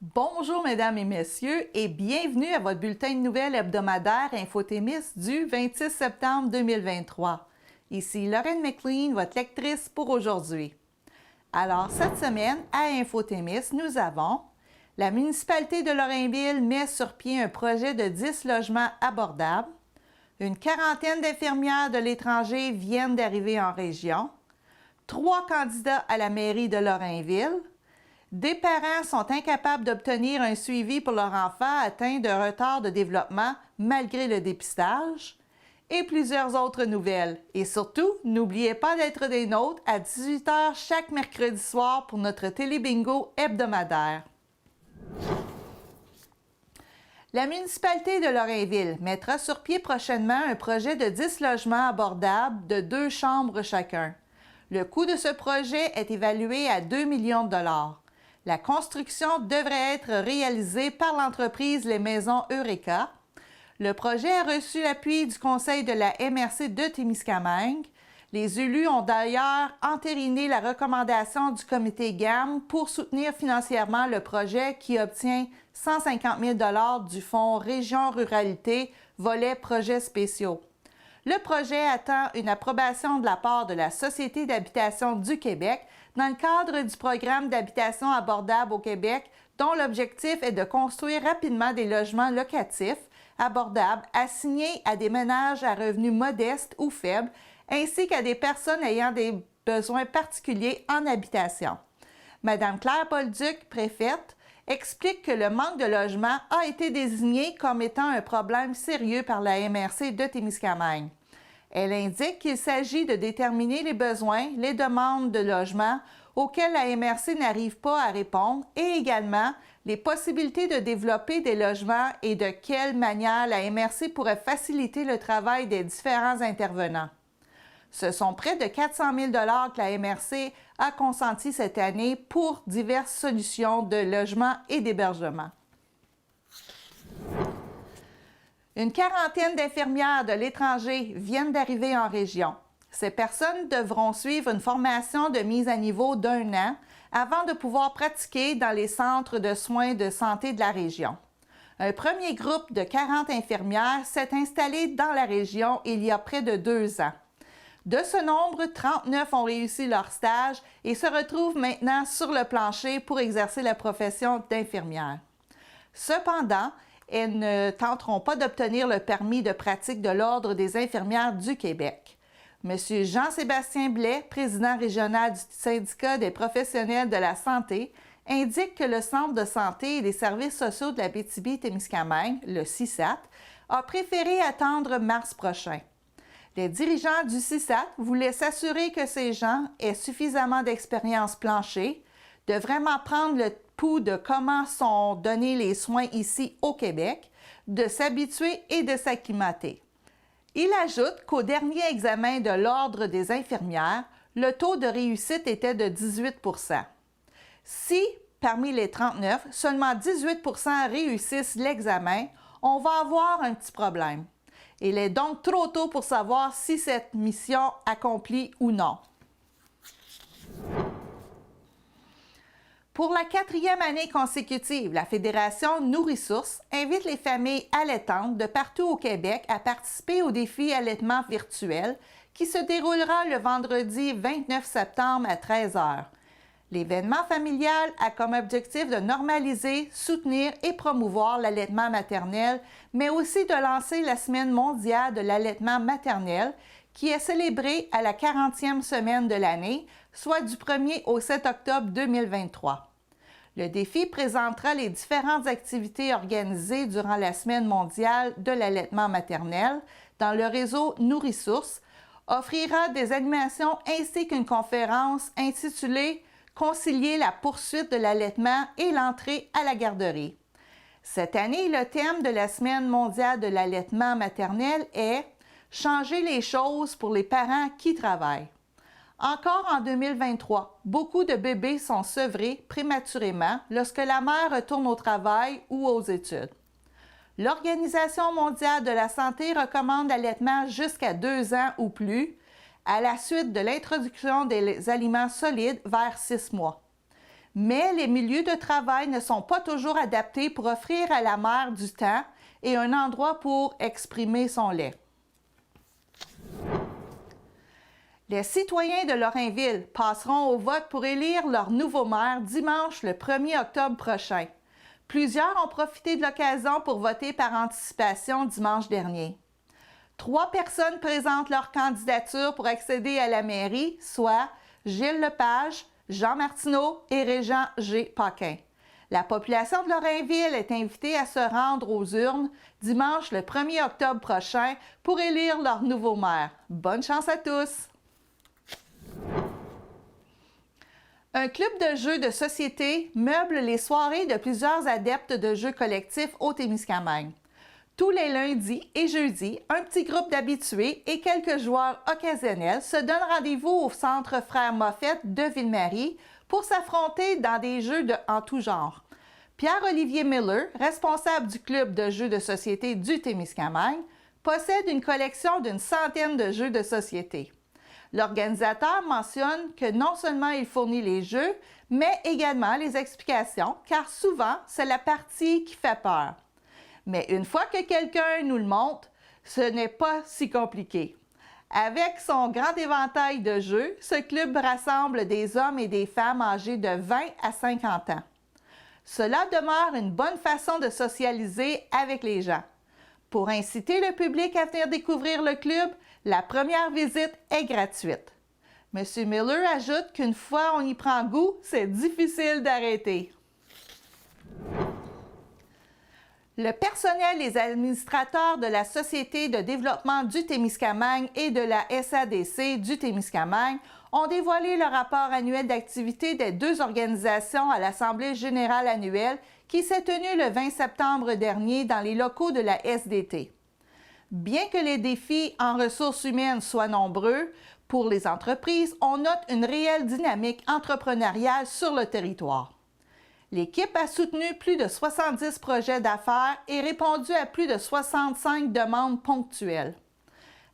Bonjour mesdames et messieurs et bienvenue à votre bulletin de nouvelles hebdomadaire Infothémis du 26 septembre 2023. Ici Lorraine McLean, votre lectrice pour aujourd'hui. Alors cette semaine à Infothémis, nous avons la municipalité de Lorrainville met sur pied un projet de 10 logements abordables. Une quarantaine d'infirmières de l'étranger viennent d'arriver en région. 3 candidats à la mairie de Lorrainville. Des parents sont incapables d'obtenir un suivi pour leur enfant atteint de retard de développement malgré le dépistage. Et plusieurs autres nouvelles. Et surtout, n'oubliez pas d'être des nôtres à 18h chaque mercredi soir pour notre télébingo hebdomadaire. La municipalité de Lorrainville mettra sur pied prochainement un projet de 10 logements abordables de 2 chambres chacun. Le coût de ce projet est évalué à 2 millions de dollars. La construction devrait être réalisée par l'entreprise Les Maisons Eureka. Le projet a reçu l'appui du conseil de la MRC de Témiscamingue. Les élus ont d'ailleurs entériné la recommandation du comité GAM pour soutenir financièrement le projet qui obtient 150 000 $ du Fonds Région Ruralité, volet projets spéciaux. Le projet attend une approbation de la part de la Société d'habitation du Québec dans le cadre du programme d'habitation abordable au Québec, dont l'objectif est de construire rapidement des logements locatifs abordables assignés à des ménages à revenus modestes ou faibles, ainsi qu'à des personnes ayant des besoins particuliers en habitation. Madame Claire Bolduc, préfète, explique que le manque de logement a été désigné comme étant un problème sérieux par la MRC de Témiscamingue. Elle indique qu'il s'agit de déterminer les besoins, les demandes de logement auxquelles la MRC n'arrive pas à répondre et également les possibilités de développer des logements et de quelle manière la MRC pourrait faciliter le travail des différents intervenants. Ce sont près de 400 000 $ que la MRC a consenti cette année pour diverses solutions de logement et d'hébergement. Une quarantaine d'infirmières de l'étranger viennent d'arriver en région. Ces personnes devront suivre une formation de mise à niveau d'1 an avant de pouvoir pratiquer dans les centres de soins de santé de la région. Un premier groupe de 40 infirmières s'est installé dans la région il y a près de 2 ans. De ce nombre, 39 ont réussi leur stage et se retrouvent maintenant sur le plancher pour exercer la profession d'infirmière. Cependant, elles ne tenteront pas d'obtenir le permis de pratique de l'Ordre des infirmières du Québec. M. Jean-Sébastien Blais, président régional du syndicat des professionnels de la santé, indique que le Centre de santé et des services sociaux de la Abitibi-Témiscamingue, le CISAT, a préféré attendre mars prochain. Les dirigeants du CISAT voulaient s'assurer que ces gens aient suffisamment d'expérience plancher, de vraiment prendre le pouls de comment sont donnés les soins ici au Québec, de s'habituer et de s'acclimater. Il ajoute qu'au dernier examen de l'Ordre des infirmières, le taux de réussite était de 18 %. Si, parmi les 39, seulement 18 % réussissent l'examen, on va avoir un petit problème. Il est donc trop tôt pour savoir si cette mission accomplit ou non. Pour la 4e année consécutive, la Fédération Nourrisource invite les familles allaitantes de partout au Québec à participer au défi allaitement virtuel qui se déroulera le vendredi 29 septembre à 13h. L'événement familial a comme objectif de normaliser, soutenir et promouvoir l'allaitement maternel, mais aussi de lancer la Semaine mondiale de l'allaitement maternel qui est célébrée à la 40e semaine de l'année, soit du 1er au 7 octobre 2023. Le défi présentera les différentes activités organisées durant la Semaine mondiale de l'allaitement maternel dans le réseau Nourrisource, offrira des animations ainsi qu'une conférence intitulée « Concilier la poursuite de l'allaitement et l'entrée à la garderie ». Cette année, le thème de la Semaine mondiale de l'allaitement maternel est « Changer les choses pour les parents qui travaillent ». Encore en 2023, beaucoup de bébés sont sevrés prématurément lorsque la mère retourne au travail ou aux études. L'Organisation mondiale de la santé recommande l'allaitement jusqu'à 2 ans ou plus, à la suite de l'introduction des aliments solides vers 6 mois. mais les milieux de travail ne sont pas toujours adaptés pour offrir à la mère du temps et un endroit pour exprimer son lait. Les citoyens de Lorrainville passeront au vote pour élire leur nouveau maire dimanche le 1er octobre prochain. Plusieurs ont profité de l'occasion pour voter par anticipation dimanche dernier. 3 personnes présentent leur candidature pour accéder à la mairie, soit Gilles Lepage, Jean Martineau et Régent G. Paquin. La population de Lorrainville est invitée à se rendre aux urnes dimanche le 1er octobre prochain pour élire leur nouveau maire. Bonne chance à tous! Un club de jeux de société meuble les soirées de plusieurs adeptes de jeux collectifs au Témiscamingue. Tous les lundis et jeudis, un petit groupe d'habitués et quelques joueurs occasionnels se donnent rendez-vous au Centre Frères Moffett de Ville-Marie pour s'affronter dans des jeux en tout genre. Pierre-Olivier Miller, responsable du club de jeux de société du Témiscamingue, possède une collection d'une centaine de jeux de société. L'organisateur mentionne que non seulement il fournit les jeux, mais également les explications, car souvent, c'est la partie qui fait peur. Mais une fois que quelqu'un nous le montre, ce n'est pas si compliqué. Avec son grand éventail de jeux, ce club rassemble des hommes et des femmes âgés de 20 à 50 ans. Cela demeure une bonne façon de socialiser avec les gens. Pour inciter le public à venir découvrir le club, la première visite est gratuite. M. Miller ajoute qu'une fois on y prend goût, c'est difficile d'arrêter. Le personnel et les administrateurs de la Société de développement du Témiscamingue et de la SADC du Témiscamingue ont dévoilé le rapport annuel d'activité des 2 organisations à l'Assemblée générale annuelle qui s'est tenue le 20 septembre dernier dans les locaux de la SDT. Bien que les défis en ressources humaines soient nombreux, pour les entreprises, on note une réelle dynamique entrepreneuriale sur le territoire. L'équipe a soutenu plus de 70 projets d'affaires et répondu à plus de 65 demandes ponctuelles.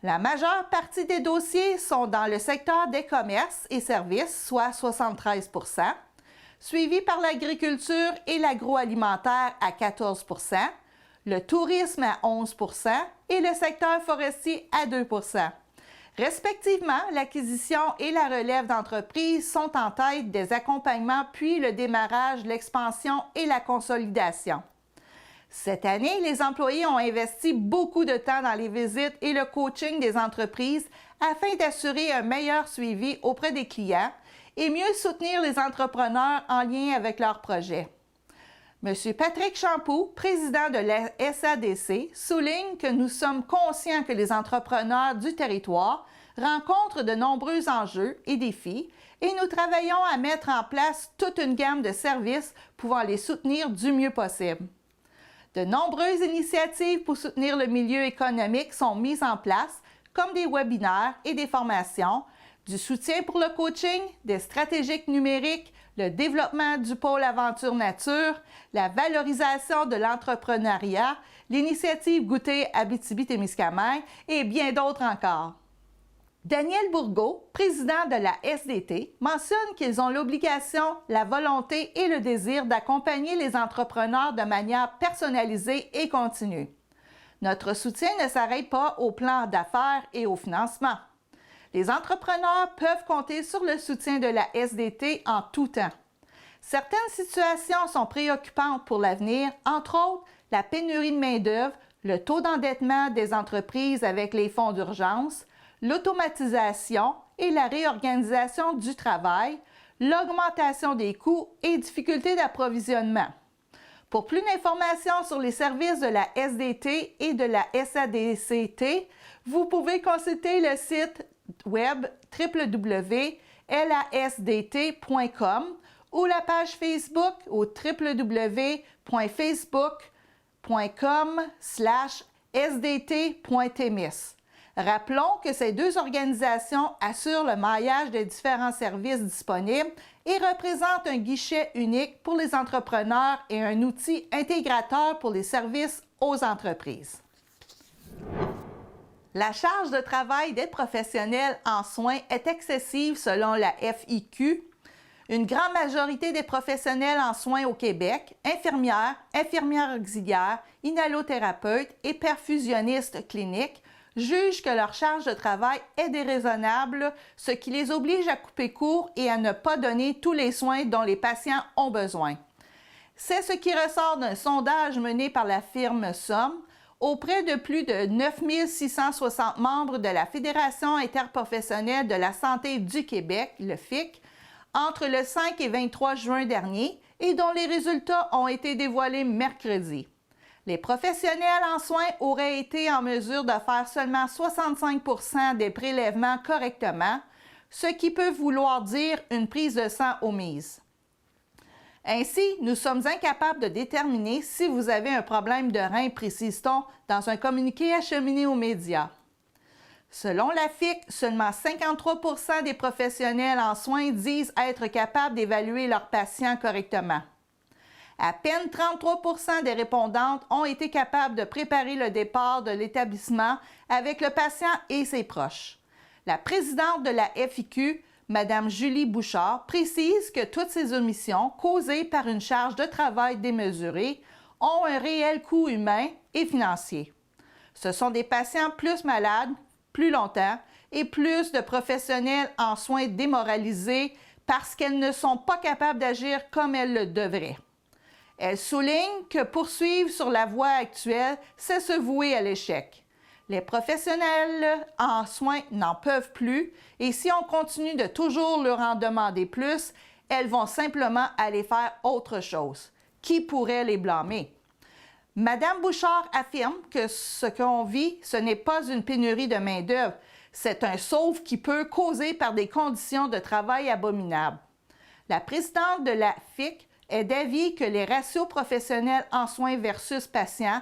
La majeure partie des dossiers sont dans le secteur des commerces et services, soit 73 %, suivi par l'agriculture et l'agroalimentaire à 14 %, le tourisme à 11 % et le secteur forestier à 2 %. Respectivement, l'acquisition et la relève d'entreprises sont en tête des accompagnements, puis le démarrage, l'expansion et la consolidation. Cette année, les employés ont investi beaucoup de temps dans les visites et le coaching des entreprises afin d'assurer un meilleur suivi auprès des clients et mieux soutenir les entrepreneurs en lien avec leurs projets. M. Patrick Champoux, président de la SADC, souligne que nous sommes conscients que les entrepreneurs du territoire rencontrent de nombreux enjeux et défis et nous travaillons à mettre en place toute une gamme de services pouvant les soutenir du mieux possible. De nombreuses initiatives pour soutenir le milieu économique sont mises en place, comme des webinaires et des formations, du soutien pour le coaching, des stratégies numériques, le développement du pôle Aventure Nature, la valorisation de l'entrepreneuriat, l'initiative Goûter Abitibi-Témiscamingue et bien d'autres encore. Daniel Bourgault, président de la SDT, mentionne qu'ils ont l'obligation, la volonté et le désir d'accompagner les entrepreneurs de manière personnalisée et continue. Notre soutien ne s'arrête pas au plan d'affaires et au financement. Les entrepreneurs peuvent compter sur le soutien de la SDT en tout temps. Certaines situations sont préoccupantes pour l'avenir, entre autres la pénurie de main-d'œuvre, le taux d'endettement des entreprises avec les fonds d'urgence, l'automatisation et la réorganisation du travail, l'augmentation des coûts et difficultés d'approvisionnement. Pour plus d'informations sur les services de la SDT et de la SADCT, vous pouvez consulter le site web www.lasdt.com ou la page Facebook au www.facebook.com/sdt.temis. Rappelons que ces 2 organisations assurent le maillage des différents services disponibles et représentent un guichet unique pour les entrepreneurs et un outil intégrateur pour les services aux entreprises. La charge de travail des professionnels en soins est excessive selon la FIQ. Une grande majorité des professionnels en soins au Québec, infirmières, infirmières auxiliaires, inhalothérapeutes et perfusionnistes cliniques, jugent que leur charge de travail est déraisonnable, ce qui les oblige à couper court et à ne pas donner tous les soins dont les patients ont besoin. C'est ce qui ressort d'un sondage mené par la firme Somme auprès de plus de 9 660 membres de la Fédération interprofessionnelle de la santé du Québec, le FIC, entre le 5 et 23 juin dernier et dont les résultats ont été dévoilés mercredi. Les professionnels en soins auraient été en mesure de faire seulement 65% des prélèvements correctement, ce qui peut vouloir dire une prise de sang omise. Ainsi, nous sommes incapables de déterminer si vous avez un problème de rein, précise-t-on dans un communiqué acheminé aux médias. Selon la FIC, seulement 53% des professionnels en soins disent être capables d'évaluer leurs patients correctement. À peine 33% des répondantes ont été capables de préparer le départ de l'établissement avec le patient et ses proches. La présidente de la FIQ, Mme Julie Bouchard, précise que toutes ces omissions, causées par une charge de travail démesurée, ont un réel coût humain et financier. Ce sont des patients plus malades, plus longtemps, et plus de professionnels en soins démoralisés parce qu'elles ne sont pas capables d'agir comme elles le devraient. Elle souligne que poursuivre sur la voie actuelle, c'est se vouer à l'échec. Les professionnels en soins n'en peuvent plus et si on continue de toujours leur en demander plus, elles vont simplement aller faire autre chose. Qui pourrait les blâmer? Madame Bouchard affirme que ce qu'on vit, ce n'est pas une pénurie de main-d'œuvre, c'est un sauve qui peut causer par des conditions de travail abominables. La présidente de la FIC est d'avis que les ratios professionnels en soins versus patients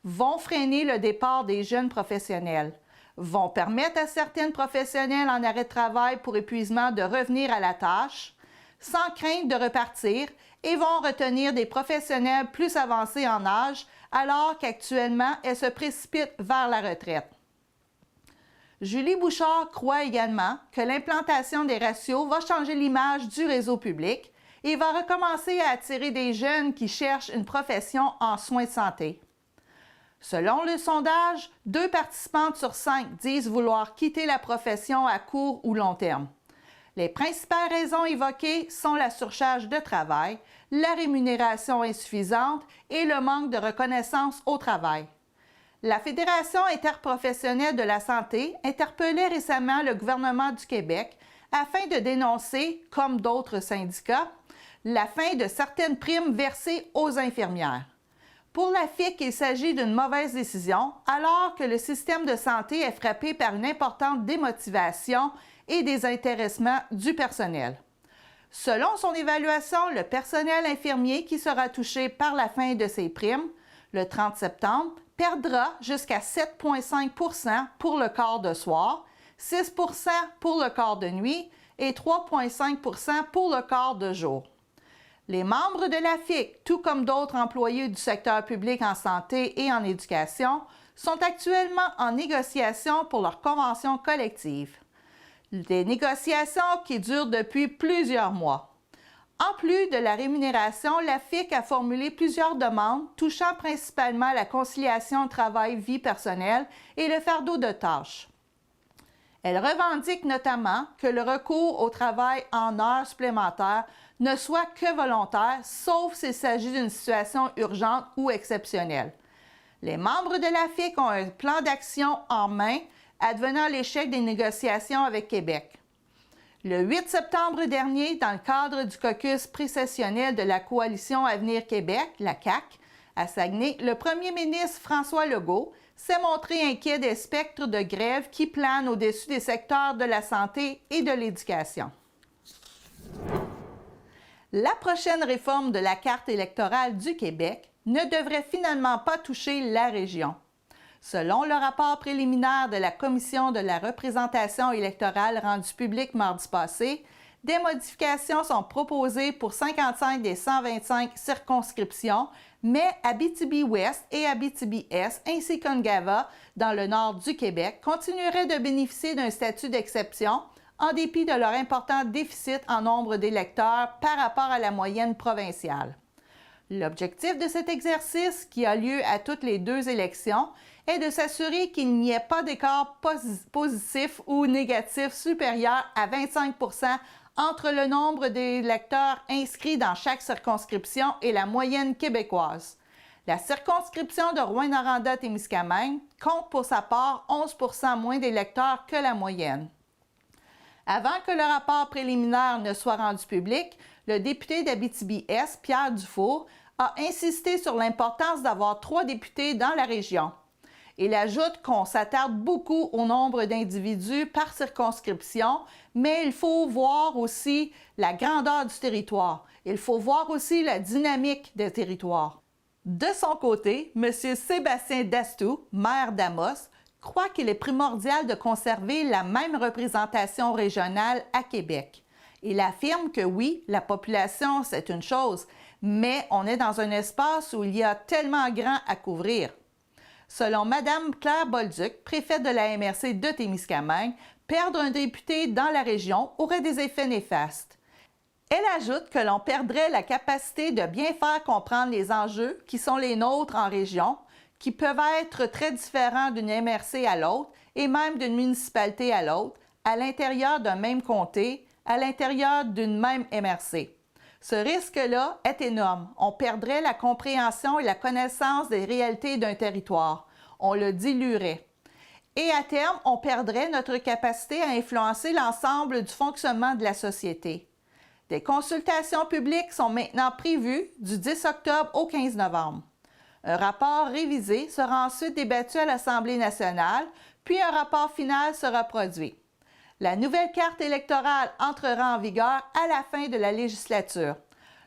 vont freiner le départ des jeunes professionnels, vont permettre à certaines professionnels en arrêt de travail pour épuisement de revenir à la tâche, sans crainte de repartir, et vont retenir des professionnels plus avancés en âge, alors qu'actuellement, elles se précipitent vers la retraite. Julie Bouchard croit également que l'implantation des ratios va changer l'image du réseau public et va recommencer à attirer des jeunes qui cherchent une profession en soins de santé. Selon le sondage, 2 participantes sur 5 disent vouloir quitter la profession à court ou long terme. Les principales raisons évoquées sont la surcharge de travail, la rémunération insuffisante et le manque de reconnaissance au travail. La Fédération interprofessionnelle de la santé interpellait récemment le gouvernement du Québec afin de dénoncer, comme d'autres syndicats, la fin de certaines primes versées aux infirmières. Pour la FIC, il s'agit d'une mauvaise décision, alors que le système de santé est frappé par une importante démotivation et désintéressement du personnel. Selon son évaluation, le personnel infirmier qui sera touché par la fin de ces primes, le 30 septembre, perdra jusqu'à 7,5 % pour le quart de soir, 6 % pour le quart de nuit et 3,5 % pour le quart de jour. Les membres de la FIC, tout comme d'autres employés du secteur public en santé et en éducation, sont actuellement en négociation pour leur convention collective. Des négociations qui durent depuis plusieurs mois. En plus de la rémunération, la FIC a formulé plusieurs demandes touchant principalement la conciliation travail-vie personnelle et le fardeau de tâches. Elle revendique notamment que le recours au travail en heures supplémentaires ne soit que volontaire, sauf s'il s'agit d'une situation urgente ou exceptionnelle. Les membres de la FIC ont un plan d'action en main advenant l'échec des négociations avec Québec. Le 8 septembre dernier, dans le cadre du caucus précessionnel de la Coalition Avenir Québec, la CAQ, à Saguenay, le premier ministre François Legault s'est montré inquiet des spectres de grève qui planent au-dessus des secteurs de la santé et de l'éducation. La prochaine réforme de la carte électorale du Québec ne devrait finalement pas toucher la région. Selon le rapport préliminaire de la Commission de la représentation électorale rendu public mardi passé, des modifications sont proposées pour 55 des 125 circonscriptions, mais Abitibi-Ouest et Abitibi-Est ainsi qu'Ungava, dans le nord du Québec, continueraient de bénéficier d'un statut d'exception en dépit de leur important déficit en nombre d'électeurs par rapport à la moyenne provinciale. L'objectif de cet exercice, qui a lieu à toutes les 2 élections, est de s'assurer qu'il n'y ait pas d'écart positif ou négatif supérieur à 25 % entre le nombre d'électeurs inscrits dans chaque circonscription et la moyenne québécoise. La circonscription de Rouyn-Noranda-Témiscamingue compte pour sa part 11 % moins d'électeurs que la moyenne. Avant que le rapport préliminaire ne soit rendu public, le député d'Abitibi-Est, Pierre Dufour, a insisté sur l'importance d'avoir 3 députés dans la région. Il ajoute qu'on s'attarde beaucoup au nombre d'individus par circonscription, mais il faut voir aussi la grandeur du territoire. Il faut voir aussi la dynamique des territoires. De son côté, M. Sébastien Dastou, maire d'Amos, croit qu'il est primordial de conserver la même représentation régionale à Québec. Il affirme que oui, la population, c'est une chose, mais on est dans un espace où il y a tellement grand à couvrir. Selon Mme Claire Bolduc, préfète de la MRC de Témiscamingue, perdre un député dans la région aurait des effets néfastes. Elle ajoute que l'on perdrait la capacité de bien faire comprendre les enjeux qui sont les nôtres en région, qui peuvent être très différents d'une MRC à l'autre et même d'une municipalité à l'autre, à l'intérieur d'un même comté, à l'intérieur d'une même MRC. Ce risque-là est énorme. On perdrait la compréhension et la connaissance des réalités d'un territoire. On le diluerait. Et à terme, on perdrait notre capacité à influencer l'ensemble du fonctionnement de la société. Des consultations publiques sont maintenant prévues du 10 octobre au 15 novembre. Un rapport révisé sera ensuite débattu à l'Assemblée nationale, puis un rapport final sera produit. La nouvelle carte électorale entrera en vigueur à la fin de la législature.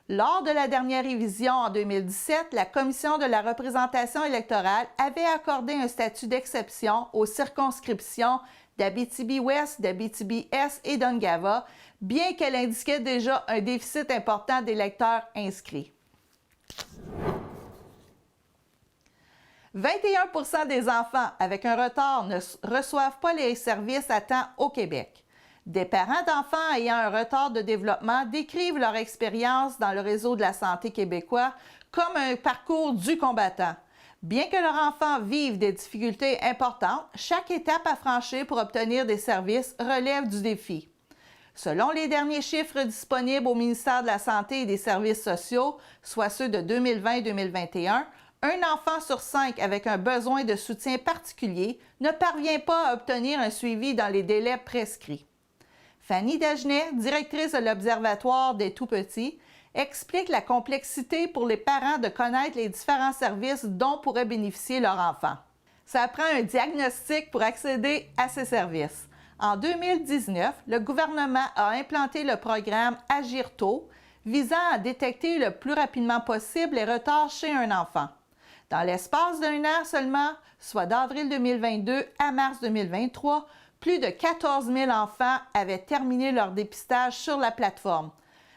Lors de la dernière révision en 2017, la Commission de la représentation électorale avait accordé un statut d'exception aux circonscriptions d'Abitibi-Ouest, d'Abitibi-Est et d'Ungava, bien qu'elle indiquait déjà un déficit important d'électeurs inscrits. 21 % des enfants avec un retard ne reçoivent pas les services à temps au Québec. Des parents d'enfants ayant un retard de développement décrivent leur expérience dans le réseau de la santé québécois comme un parcours du combattant. Bien que leurs enfants vivent des difficultés importantes, chaque étape à franchir pour obtenir des services relève du défi. Selon les derniers chiffres disponibles au ministère de la Santé et des Services sociaux, soit ceux de 2020-2021, un enfant sur 5 avec un besoin de soutien particulier ne parvient pas à obtenir un suivi dans les délais prescrits. Fanny Dagenet, directrice de l'Observatoire des tout-petits, explique la complexité pour les parents de connaître les différents services dont pourrait bénéficier leur enfant. Ça prend un diagnostic pour accéder à ces services. En 2019, le gouvernement a implanté le programme Agir tôt, visant à détecter le plus rapidement possible les retards chez un enfant. Dans l'espace d'un an seulement, soit d'avril 2022 à mars 2023, plus de 14 000 enfants avaient terminé leur dépistage sur la plateforme.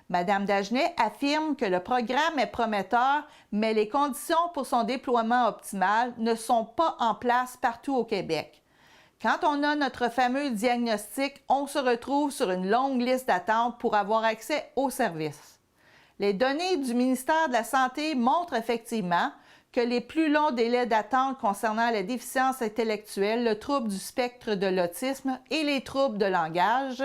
Mme Dagenet affirme que le programme est prometteur, mais les conditions pour son déploiement optimal ne sont pas en place partout au Québec. Quand on a notre fameux diagnostic, on se retrouve sur une longue liste d'attente pour avoir accès aux services. Les données du ministère de la Santé montrent effectivement que les plus longs délais d'attente concernant la déficience intellectuelle, le trouble du spectre de l'autisme et les troubles de langage,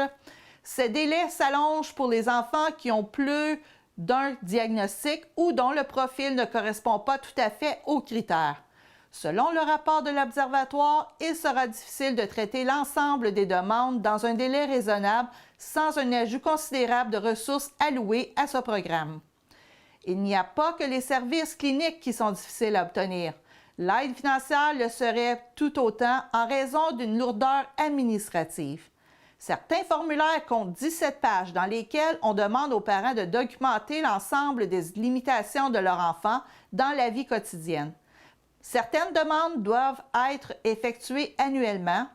ces délais s'allongent pour les enfants qui ont plus d'un diagnostic ou dont le profil ne correspond pas tout à fait aux critères. Selon le rapport de l'Observatoire, il sera difficile de traiter l'ensemble des demandes dans un délai raisonnable sans un ajout considérable de ressources allouées à ce programme. Il n'y a pas que les services cliniques qui sont difficiles à obtenir. L'aide financière le serait tout autant en raison d'une lourdeur administrative. Certains formulaires comptent 17 pages dans lesquelles on demande aux parents de documenter l'ensemble des limitations de leur enfant dans la vie quotidienne. Certaines demandes doivent être effectuées annuellement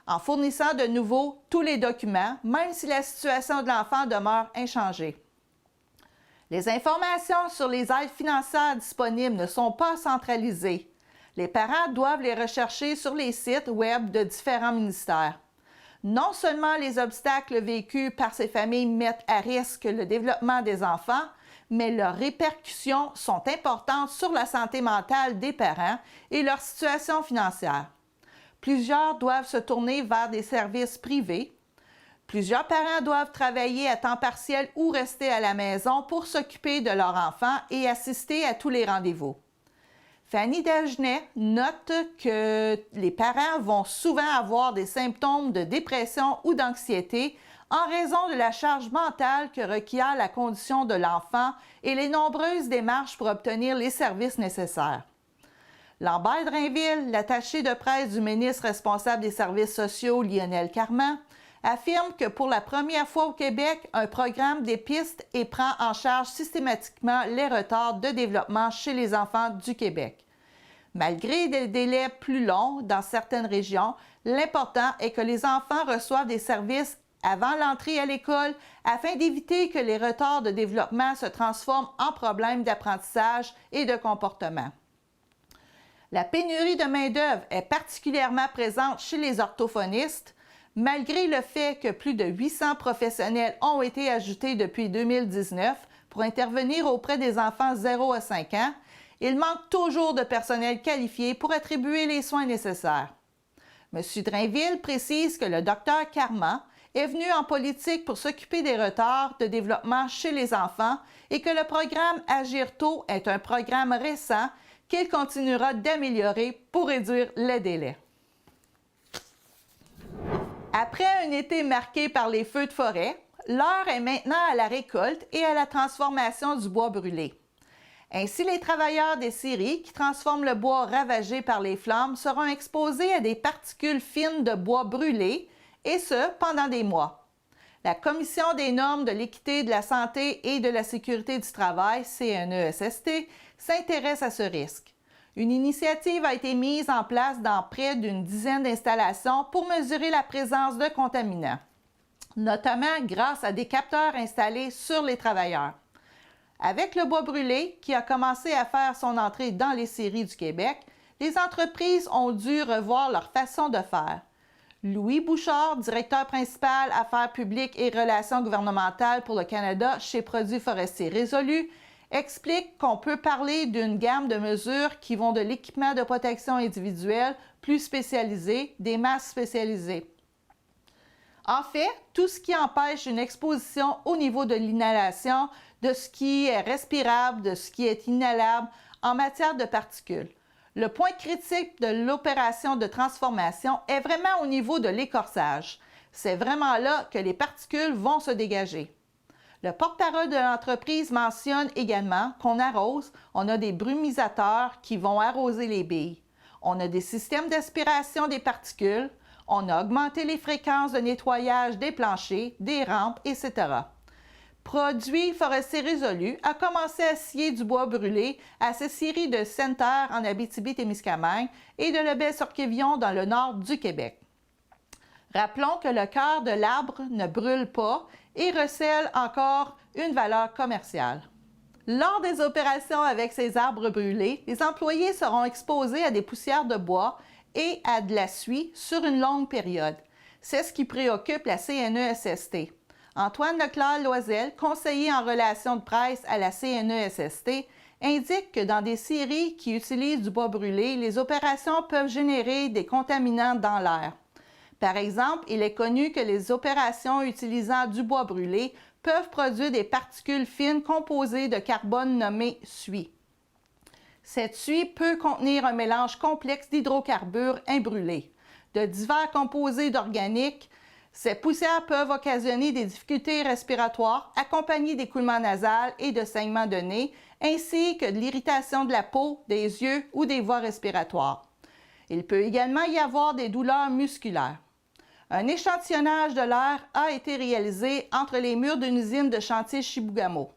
en fournissant de nouveau tous les documents, même si la situation de l'enfant demeure inchangée. Les informations sur les aides financières disponibles ne sont pas centralisées. Les parents doivent les rechercher sur les sites web de différents ministères. Non seulement les obstacles vécus par ces familles mettent à risque le développement des enfants, mais leurs répercussions sont importantes sur la santé mentale des parents et leur situation financière. Plusieurs doivent se tourner vers des services privés. Plusieurs parents doivent travailler à temps partiel ou rester à la maison pour s'occuper de leur enfant et assister à tous les rendez-vous. Fanny Dagenet note que les parents vont souvent avoir des symptômes de dépression ou d'anxiété en raison de la charge mentale que requiert la condition de l'enfant et les nombreuses démarches pour obtenir les services nécessaires. Lambert Drainville, l'attaché de presse du ministre responsable des services sociaux, Lionel Carman, affirme que pour la première fois au Québec, un programme dépiste et prend en charge systématiquement les retards de développement chez les enfants du Québec. Malgré des délais plus longs dans certaines régions, l'important est que les enfants reçoivent des services avant l'entrée à l'école afin d'éviter que les retards de développement se transforment en problèmes d'apprentissage et de comportement. La pénurie de main-d'œuvre est particulièrement présente chez les orthophonistes, malgré le fait que plus de 800 professionnels ont été ajoutés depuis 2019 pour intervenir auprès des enfants 0 à 5 ans. Il manque toujours de personnel qualifié pour attribuer les soins nécessaires. M. Drainville précise que le Dr Carman est venu en politique pour s'occuper des retards de développement chez les enfants et que le programme Agir tôt est un programme récent qu'il continuera d'améliorer pour réduire les délais. Après un été marqué par les feux de forêt, l'heure est maintenant à la récolte et à la transformation du bois brûlé. Ainsi, les travailleurs des scieries qui transforment le bois ravagé par les flammes seront exposés à des particules fines de bois brûlé, et ce, pendant des mois. La Commission des normes de l'équité de la santé et de la sécurité du travail, CNESST, s'intéresse à ce risque. Une initiative a été mise en place dans près d'une dizaine d'installations pour mesurer la présence de contaminants, notamment grâce à des capteurs installés sur les travailleurs. Avec le bois brûlé, qui a commencé à faire son entrée dans les scieries du Québec, les entreprises ont dû revoir leur façon de faire. Louis Bouchard, directeur principal Affaires publiques et relations gouvernementales pour le Canada chez Produits forestiers résolus, explique qu'on peut parler d'une gamme de mesures qui vont de l'équipement de protection individuelle plus spécialisé, des masques spécialisés. En fait, tout ce qui empêche une exposition au niveau de l'inhalation, de ce qui est respirable, de ce qui est inhalable en matière de particules. Le point critique de l'opération de transformation est vraiment au niveau de l'écorçage. C'est vraiment là que les particules vont se dégager. Le porte-parole de l'entreprise mentionne également qu'on arrose, on a des brumisateurs qui vont arroser les billes. On a des systèmes d'aspiration des particules, on a augmenté les fréquences de nettoyage des planchers, des rampes, etc. Produits forestiers résolus a commencé à scier du bois brûlé à ces scieries de Sainte-Terre en Abitibi-Témiscamingue et de Lebel-sur-Quévillon dans le nord du Québec. Rappelons que le cœur de l'arbre ne brûle pas et recèle encore une valeur commerciale. Lors des opérations avec ces arbres brûlés, les employés seront exposés à des poussières de bois et à de la suie sur une longue période. C'est ce qui préoccupe la CNESST. Antoine Leclerc-Loisel, conseiller en relations de presse à la CNESST, indique que dans des scieries qui utilisent du bois brûlé, les opérations peuvent générer des contaminants dans l'air. Par exemple, il est connu que les opérations utilisant du bois brûlé peuvent produire des particules fines composées de carbone nommées suie. Cette suie peut contenir un mélange complexe d'hydrocarbures imbrûlés. De divers composés d'organiques, ces poussières peuvent occasionner des difficultés respiratoires accompagnées d'écoulements nasales et de saignements de nez, ainsi que de l'irritation de la peau, des yeux ou des voies respiratoires. Il peut également y avoir des douleurs musculaires. Un échantillonnage de l'air a été réalisé entre les murs d'une usine de chantier Chibougamau.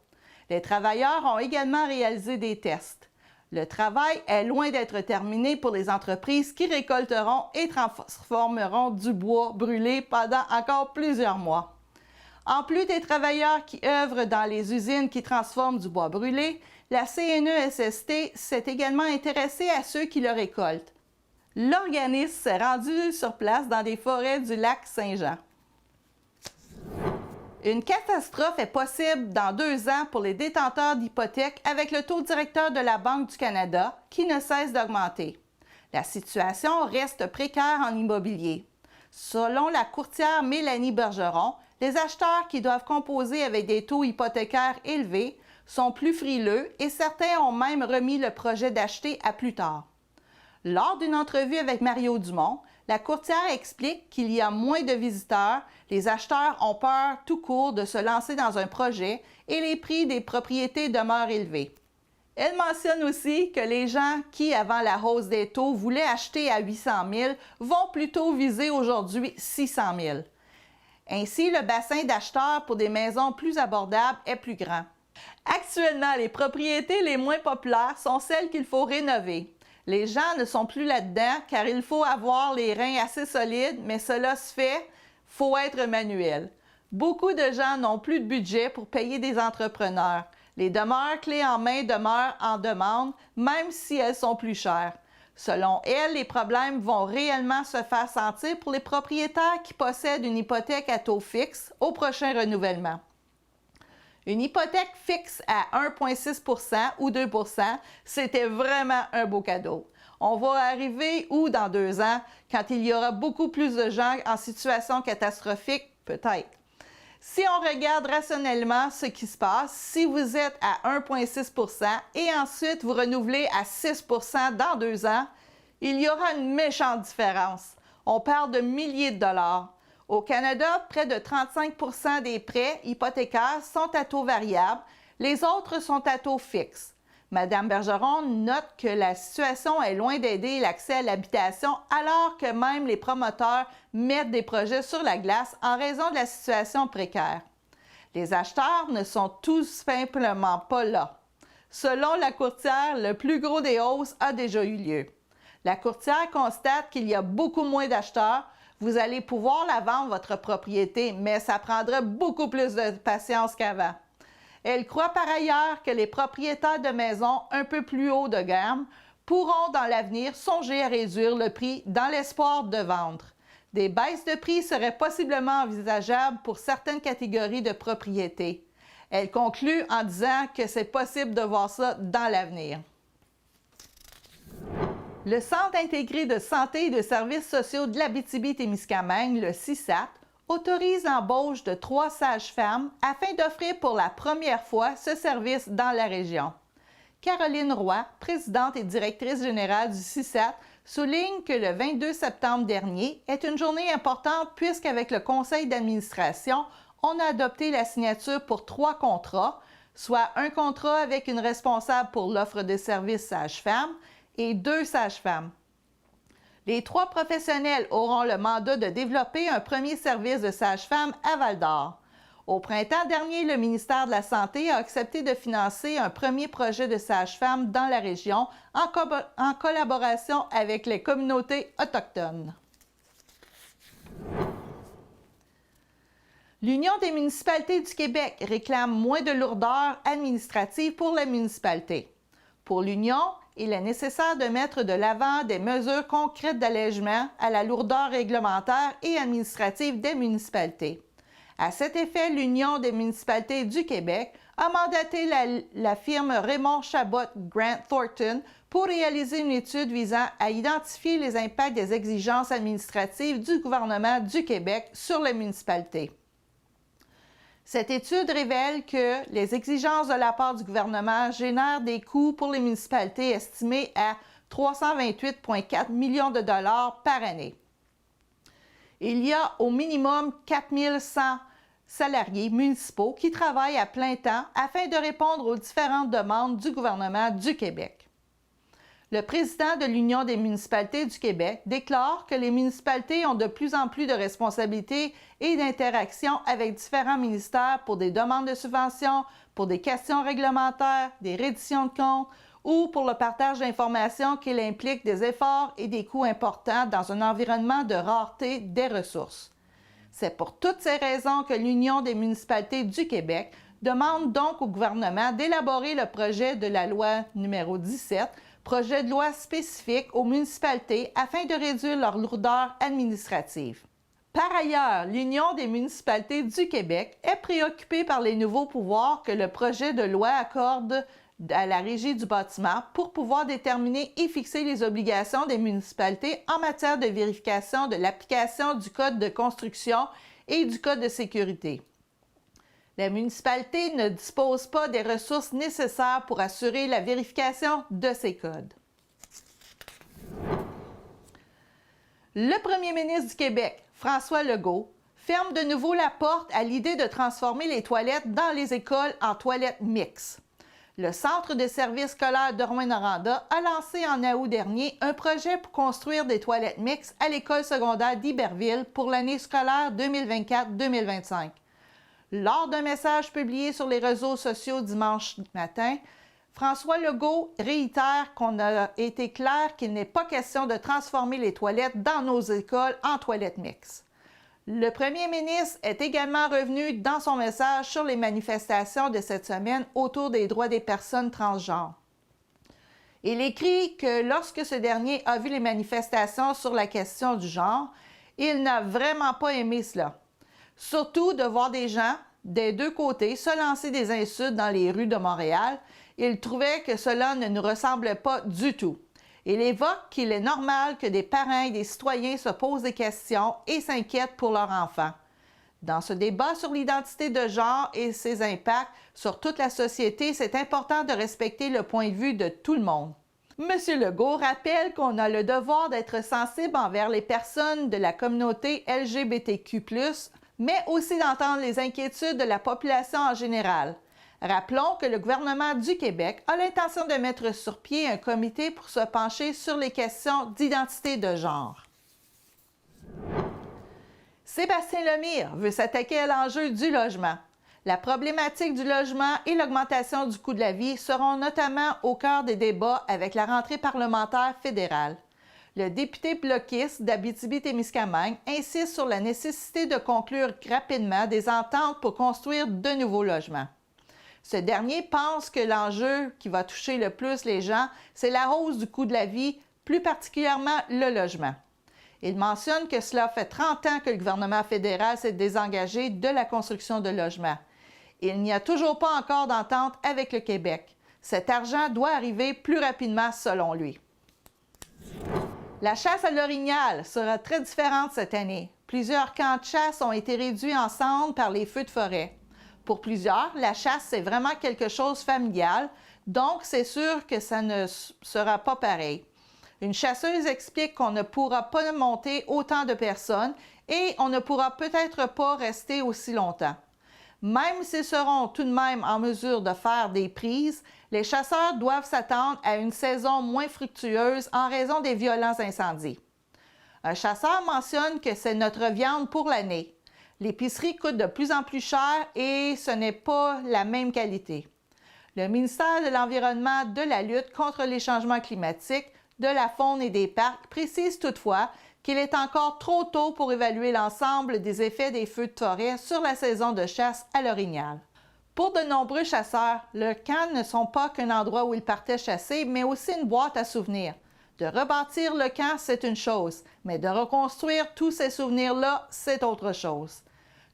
Les travailleurs ont également réalisé des tests. Le travail est loin d'être terminé pour les entreprises qui récolteront et transformeront du bois brûlé pendant encore plusieurs mois. En plus des travailleurs qui œuvrent dans les usines qui transforment du bois brûlé, la CNESST s'est également intéressée à ceux qui le récoltent. L'organisme s'est rendu sur place dans des forêts du lac Saint-Jean. Une catastrophe est possible dans 2 ans pour les détenteurs d'hypothèques avec le taux directeur de la Banque du Canada qui ne cesse d'augmenter. La situation reste précaire en immobilier. Selon la courtière Mélanie Bergeron, les acheteurs qui doivent composer avec des taux hypothécaires élevés sont plus frileux et certains ont même remis le projet d'acheter à plus tard. Lors d'une entrevue avec Mario Dumont, la courtière explique qu'il y a moins de visiteurs, les acheteurs ont peur tout court de se lancer dans un projet et les prix des propriétés demeurent élevés. Elle mentionne aussi que les gens qui, avant la hausse des taux, voulaient acheter à 800 000 vont plutôt viser aujourd'hui 600 000. Ainsi, le bassin d'acheteurs pour des maisons plus abordables est plus grand. Actuellement, les propriétés les moins populaires sont celles qu'il faut rénover. Les gens ne sont plus là-dedans car il faut avoir les reins assez solides, mais cela se fait, faut être manuel. Beaucoup de gens n'ont plus de budget pour payer des entrepreneurs. Les demeures clés en main demeurent en demande, même si elles sont plus chères. Selon elle, les problèmes vont réellement se faire sentir pour les propriétaires qui possèdent une hypothèque à taux fixe au prochain renouvellement. Une hypothèque fixe à 1,6 % ou 2 %, c'était vraiment un beau cadeau. On va arriver où dans 2 ans, quand il y aura beaucoup plus de gens en situation catastrophique? Peut-être. Si on regarde rationnellement ce qui se passe, si vous êtes à 1,6 % et ensuite vous renouvelez à 6 % dans 2 ans, il y aura une méchante différence. On parle de milliers de dollars. Au Canada, près de 35 % des prêts hypothécaires sont à taux variable, les autres sont à taux fixe. Mme Bergeron note que la situation est loin d'aider l'accès à l'habitation alors que même les promoteurs mettent des projets sur la glace en raison de la situation précaire. Les acheteurs ne sont tout simplement pas là. Selon la courtière, le plus gros des hausses a déjà eu lieu. La courtière constate qu'il y a beaucoup moins d'acheteurs. Vous allez pouvoir la vendre, votre propriété, mais ça prendra beaucoup plus de patience qu'avant. Elle croit par ailleurs que les propriétaires de maisons un peu plus haut de gamme pourront dans l'avenir songer à réduire le prix dans l'espoir de vendre. Des baisses de prix seraient possiblement envisageables pour certaines catégories de propriétés. Elle conclut en disant que c'est possible de voir ça dans l'avenir. Le Centre intégré de santé et de services sociaux de l'Abitibi-Témiscamingue, le CISAT, autorise l'embauche de 3 sages-femmes afin d'offrir pour la première fois ce service dans la région. Caroline Roy, présidente et directrice générale du CISAT, souligne que le 22 septembre dernier est une journée importante puisqu'avec le conseil d'administration, on a adopté la signature pour 3 contrats, soit un contrat avec une responsable pour l'offre de services sage-femme et 2 sages-femmes. Les 3 professionnels auront le mandat de développer un premier service de sage-femme à Val-d'Or. Au printemps dernier, le ministère de la Santé a accepté de financer un premier projet de sage-femme dans la région en collaboration avec les communautés autochtones. L'Union des municipalités du Québec réclame moins de lourdeur administrative pour la municipalité. Pour l'Union, il est nécessaire de mettre de l'avant des mesures concrètes d'allègement à la lourdeur réglementaire et administrative des municipalités. À cet effet, l'Union des municipalités du Québec a mandaté la firme Raymond Chabot Grant Thornton pour réaliser une étude visant à identifier les impacts des exigences administratives du gouvernement du Québec sur les municipalités. Cette étude révèle que les exigences de la part du gouvernement génèrent des coûts pour les municipalités estimés à 328,4 millions de dollars par année. Il y a au minimum 4 100 salariés municipaux qui travaillent à plein temps afin de répondre aux différentes demandes du gouvernement du Québec. Le président de l'Union des municipalités du Québec déclare que les municipalités ont de plus en plus de responsabilités et d'interactions avec différents ministères pour des demandes de subventions, pour des questions réglementaires, des redditions de comptes ou pour le partage d'informations qui implique des efforts et des coûts importants dans un environnement de rareté des ressources. C'est pour toutes ces raisons que l'Union des municipalités du Québec demande donc au gouvernement d'élaborer le projet de la loi numéro 17 projet de loi spécifique aux municipalités afin de réduire leur lourdeur administrative. Par ailleurs, l'Union des municipalités du Québec est préoccupée par les nouveaux pouvoirs que le projet de loi accorde à la Régie du bâtiment pour pouvoir déterminer et fixer les obligations des municipalités en matière de vérification de l'application du Code de construction et du Code de sécurité. La municipalité ne dispose pas des ressources nécessaires pour assurer la vérification de ces codes. Le premier ministre du Québec, François Legault, ferme de nouveau la porte à l'idée de transformer les toilettes dans les écoles en toilettes mixtes. Le Centre de services scolaires de Rouyn-Noranda a lancé en août dernier un projet pour construire des toilettes mixtes à l'école secondaire d'Iberville pour l'année scolaire 2024-2025. Lors d'un message publié sur les réseaux sociaux dimanche matin, François Legault réitère qu'on a été clair qu'il n'est pas question de transformer les toilettes dans nos écoles en toilettes mixtes. Le premier ministre est également revenu dans son message sur les manifestations de cette semaine autour des droits des personnes transgenres. Il écrit que lorsque ce dernier a vu les manifestations sur la question du genre, il n'a vraiment pas aimé cela. Surtout de voir des gens des deux côtés se lancer des insultes dans les rues de Montréal. Il trouvait que cela ne nous ressemblait pas du tout. Il évoque qu'il est normal que des parents et des citoyens se posent des questions et s'inquiètent pour leurs enfants. Dans ce débat sur l'identité de genre et ses impacts sur toute la société, c'est important de respecter le point de vue de tout le monde. M. Legault rappelle qu'on a le devoir d'être sensible envers les personnes de la communauté LGBTQ+, mais aussi d'entendre les inquiétudes de la population en général. Rappelons que le gouvernement du Québec a l'intention de mettre sur pied un comité pour se pencher sur les questions d'identité de genre. Sébastien Lemire veut s'attaquer à l'enjeu du logement. La problématique du logement et l'augmentation du coût de la vie seront notamment au cœur des débats avec la rentrée parlementaire fédérale. Le député bloquiste d'Abitibi-Témiscamingue insiste sur la nécessité de conclure rapidement des ententes pour construire de nouveaux logements. Ce dernier pense que l'enjeu qui va toucher le plus les gens, c'est la hausse du coût de la vie, plus particulièrement le logement. Il mentionne que cela fait 30 ans que le gouvernement fédéral s'est désengagé de la construction de logements. Il n'y a toujours pas encore d'entente avec le Québec. Cet argent doit arriver plus rapidement selon lui. La chasse à l'orignal sera très différente cette année. Plusieurs camps de chasse ont été réduits en cendres par les feux de forêt. Pour plusieurs, la chasse, c'est vraiment quelque chose de familial, donc c'est sûr que ça ne sera pas pareil. Une chasseuse explique qu'on ne pourra pas monter autant de personnes et on ne pourra peut-être pas rester aussi longtemps. Même s'ils seront tout de même en mesure de faire des prises, les chasseurs doivent s'attendre à une saison moins fructueuse en raison des violents incendies. Un chasseur mentionne que c'est notre viande pour l'année. L'épicerie coûte de plus en plus cher et ce n'est pas la même qualité. Le ministère de l'Environnement, de la lutte contre les changements climatiques, de la faune et des parcs précise toutefois qu'il est encore trop tôt pour évaluer l'ensemble des effets des feux de forêt sur la saison de chasse à l'orignal. Pour de nombreux chasseurs, le camp ne sont pas qu'un endroit où ils partaient chasser, mais aussi une boîte à souvenirs. De rebâtir le camp, c'est une chose, mais de reconstruire tous ces souvenirs-là, c'est autre chose.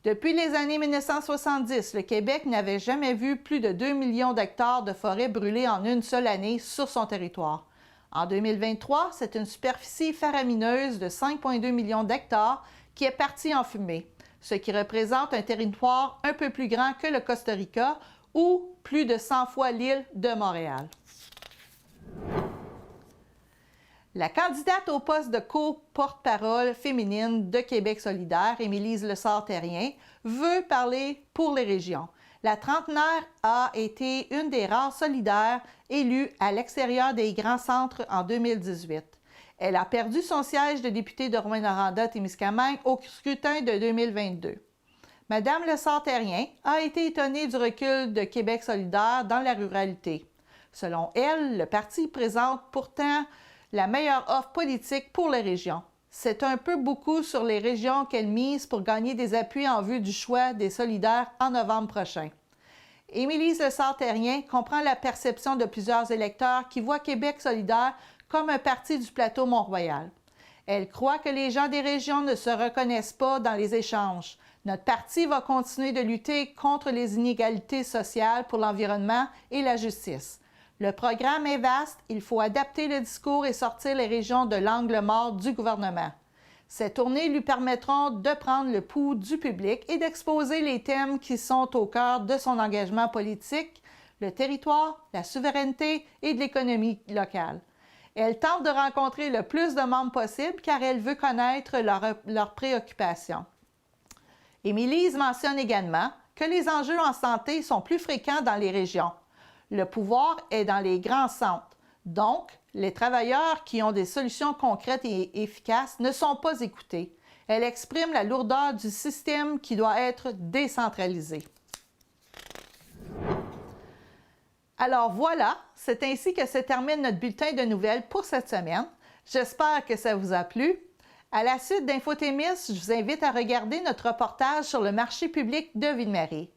Depuis les années 1970, le Québec n'avait jamais vu plus de 2 millions d'hectares de forêt brûlées en une seule année sur son territoire. En 2023, c'est une superficie faramineuse de 5,2 millions d'hectares qui est partie en fumée, ce qui représente un territoire un peu plus grand que le Costa Rica ou plus de 100 fois l'île de Montréal. La candidate au poste de co-porte-parole féminine de Québec solidaire, Émilise Lessard-Terrien, veut parler pour les régions. La trentenaire a été une des rares solidaires élues à l'extérieur des grands centres en 2018. Elle a perdu son siège de députée de Rouyn-Noranda-Témiscamingue au scrutin de 2022. Madame Lessard-Terrien a été étonnée du recul de Québec solidaire dans la ruralité. Selon elle, le parti présente pourtant la meilleure offre politique pour les régions. C'est un peu beaucoup sur les régions qu'elle mise pour gagner des appuis en vue du choix des solidaires en novembre prochain. Émilise Lessard-Terrien comprend la perception de plusieurs électeurs qui voient Québec solidaire comme un parti du plateau Mont-Royal. Elle croit que les gens des régions ne se reconnaissent pas dans les échanges. Notre parti va continuer de lutter contre les inégalités sociales pour l'environnement et la justice. Le programme est vaste, il faut adapter le discours et sortir les régions de l'angle mort du gouvernement. Ces tournées lui permettront de prendre le pouls du public et d'exposer les thèmes qui sont au cœur de son engagement politique, le territoire, la souveraineté et de l'économie locale. Elle tente de rencontrer le plus de membres possible car elle veut connaître leurs préoccupations. Émilise mentionne également que les enjeux en santé sont plus fréquents dans les régions. Le pouvoir est dans les grands centres. Donc, les travailleurs qui ont des solutions concrètes et efficaces ne sont pas écoutés. Elle exprime la lourdeur du système qui doit être décentralisé. Alors voilà, c'est ainsi que se termine notre bulletin de nouvelles pour cette semaine. J'espère que ça vous a plu. À la suite d'Infotémis, je vous invite à regarder notre reportage sur le marché public de Ville-Marie.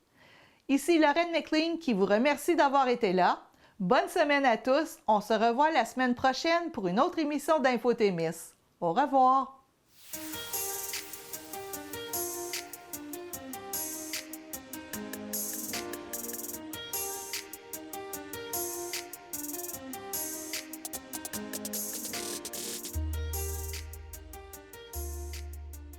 Ici Lorraine McLean qui vous remercie d'avoir été là. Bonne semaine à tous. On se revoit la semaine prochaine pour une autre émission d'Infotémis. Au revoir.